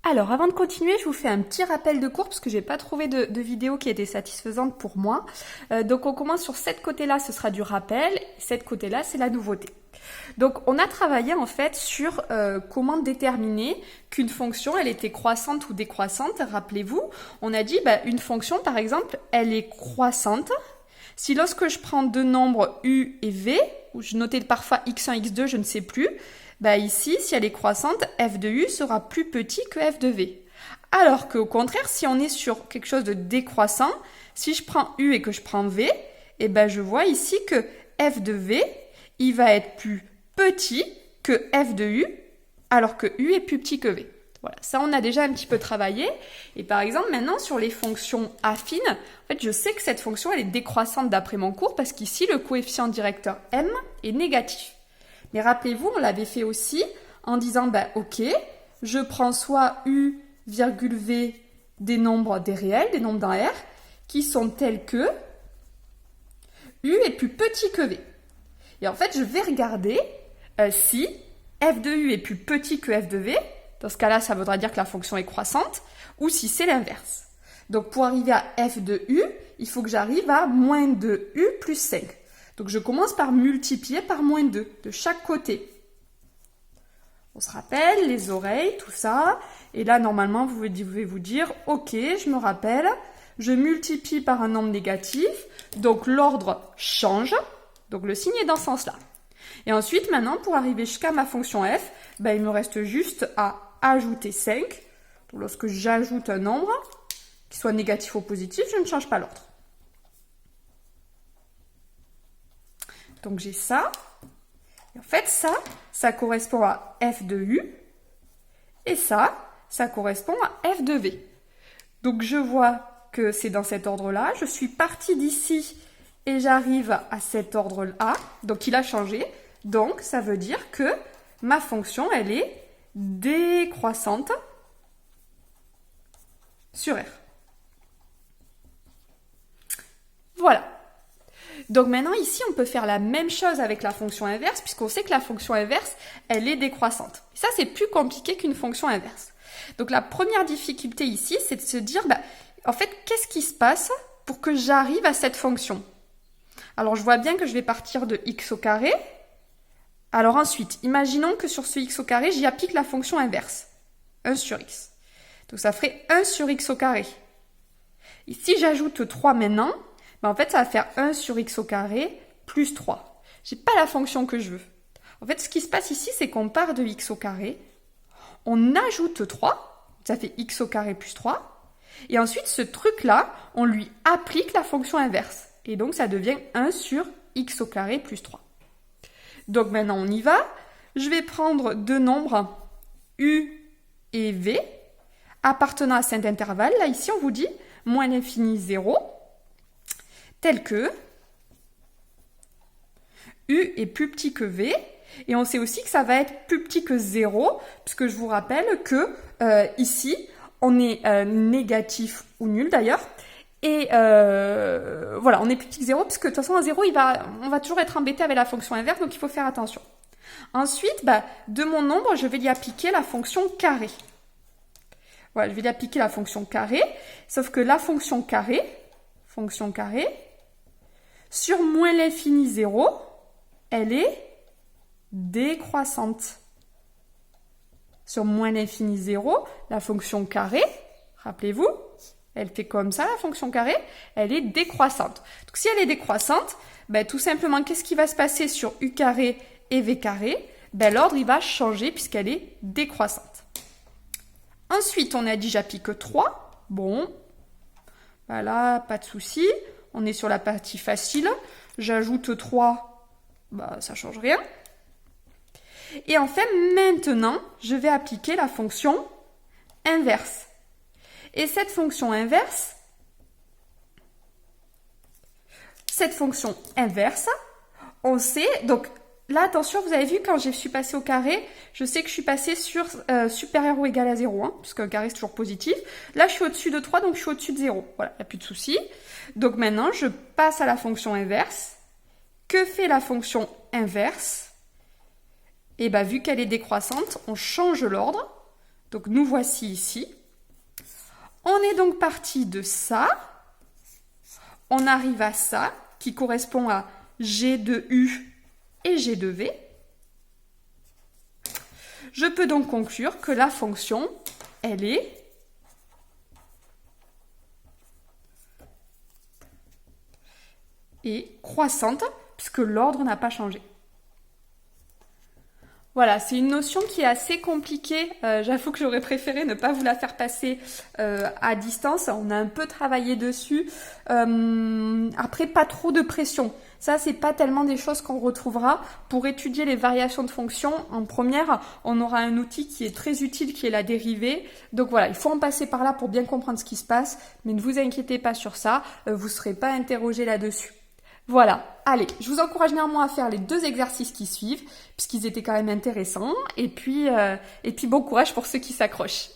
Alors, avant de continuer, je vous fais un petit rappel de cours parce que j'ai pas trouvé de vidéo qui était satisfaisante pour moi. Donc, on commence sur cette côté-là, ce sera du rappel. Cette côté-là, c'est la nouveauté. Donc, on a travaillé en fait sur comment déterminer qu'une fonction, elle était croissante ou décroissante. Rappelez-vous, on a dit une fonction, par exemple, elle est croissante si lorsque je prends deux nombres u et v, où je notais parfois x1, x2, je ne sais plus, ici, si elle est croissante, f de u sera plus petit que f de v. Alors qu'au contraire, si on est sur quelque chose de décroissant, si je prends u et que je prends v, je vois ici que f de v, il va être plus petit que f de u, alors que u est plus petit que v. Voilà, ça on a déjà un petit peu travaillé. Et par exemple, maintenant sur les fonctions affines, en fait, je sais que cette fonction elle est décroissante d'après mon cours parce qu'ici le coefficient directeur m est négatif. Mais rappelez-vous, on l'avait fait aussi en disant ok, je prends soit u, virgule v des nombres des réels, des nombres d'un R, qui sont tels que u est plus petit que v. Et en fait, je vais regarder si f de u est plus petit que f de v. Dans ce cas-là, ça voudra dire que la fonction est croissante, ou si c'est l'inverse. Donc, pour arriver à f de u, il faut que j'arrive à moins 2u plus 5. Donc, je commence par multiplier par moins 2 de chaque côté. On se rappelle, les oreilles, tout ça. Et là, normalement, vous devez vous dire, ok, je me rappelle, je multiplie par un nombre négatif, donc l'ordre change, donc le signe est dans ce sens-là. Et ensuite, maintenant, pour arriver jusqu'à ma fonction f, il me reste juste à ajouter 5. Donc, lorsque j'ajoute un nombre, qu'il soit négatif ou positif, je ne change pas l'ordre. Donc j'ai ça. Et en fait, ça correspond à f de u. Et ça correspond à f de v. Donc je vois que c'est dans cet ordre-là. Je suis partie d'ici et j'arrive à cet ordre-là. Donc il a changé. Donc ça veut dire que ma fonction, elle est décroissante sur R. Voilà. Donc maintenant, ici, on peut faire la même chose avec la fonction inverse, puisqu'on sait que la fonction inverse, elle est décroissante. Et ça, c'est plus compliqué qu'une fonction inverse. Donc la première difficulté ici, c'est de se dire, en fait, qu'est-ce qui se passe pour que j'arrive à cette fonction? Alors, je vois bien que je vais partir de x au carré. Alors ensuite, imaginons que sur ce x au carré, j'y applique la fonction inverse. 1 sur x. Donc ça ferait 1 sur x au carré. Et si j'ajoute 3 maintenant, en fait, ça va faire 1 sur x au carré plus 3. Je n'ai pas la fonction que je veux. En fait, ce qui se passe ici, c'est qu'on part de x au carré, on ajoute 3, ça fait x au carré plus 3, et ensuite, ce truc-là, on lui applique la fonction inverse. Et donc, ça devient 1 sur x au carré plus 3. Donc maintenant, on y va. Je vais prendre deux nombres, u et v, appartenant à cet intervalle. Là, ici, on vous dit moins l'infini 0, tel que u est plus petit que v. Et on sait aussi que ça va être plus petit que 0, puisque je vous rappelle que ici, on est négatif ou nul d'ailleurs. Et voilà, on est plus petit que 0, puisque de toute façon, à 0, on va toujours être embêté avec la fonction inverse, donc il faut faire attention. Ensuite, de mon nombre, je vais lui appliquer la fonction carré. Voilà, je vais lui appliquer la fonction carré, sauf que la fonction carré, sur moins l'infini 0, elle est décroissante. Sur moins l'infini 0, la fonction carré, rappelez-vous, elle fait comme ça, la fonction carré, elle est décroissante. Donc si elle est décroissante, tout simplement, qu'est-ce qui va se passer sur u carré et v carré? L'ordre, il va changer puisqu'elle est décroissante. Ensuite, on a dit j'applique 3. Bon, voilà, pas de souci. On est sur la partie facile. J'ajoute 3, ça ne change rien. Et en fait, maintenant, je vais appliquer la fonction inverse. Et cette fonction inverse, on sait, donc là, attention, vous avez vu, quand je suis passée au carré, je sais que je suis passée sur supérieur ou égal à 0, puisqu'un carré, c'est toujours positif. Là, je suis au-dessus de 3, donc je suis au-dessus de 0. Voilà, il n'y a plus de souci. Donc maintenant, je passe à la fonction inverse. Que fait la fonction inverse? Et vu qu'elle est décroissante, on change l'ordre. Donc nous voici ici. On est donc parti de ça. On arrive à ça, qui correspond à G de U et G de V. Je peux donc conclure que la fonction, elle est croissante, puisque l'ordre n'a pas changé. Voilà, c'est une notion qui est assez compliquée. J'avoue que j'aurais préféré ne pas vous la faire passer à distance. On a un peu travaillé dessus. Après, pas trop de pression. Ça, c'est pas tellement des choses qu'on retrouvera. Pour étudier les variations de fonctions, en première, on aura un outil qui est très utile, qui est la dérivée. Donc voilà, il faut en passer par là pour bien comprendre ce qui se passe. Mais ne vous inquiétez pas sur ça, vous ne serez pas interrogé là-dessus. Voilà, allez, je vous encourage néanmoins à faire les 2 exercices qui suivent, puisqu'ils étaient quand même intéressants. Et puis bon courage pour ceux qui s'accrochent.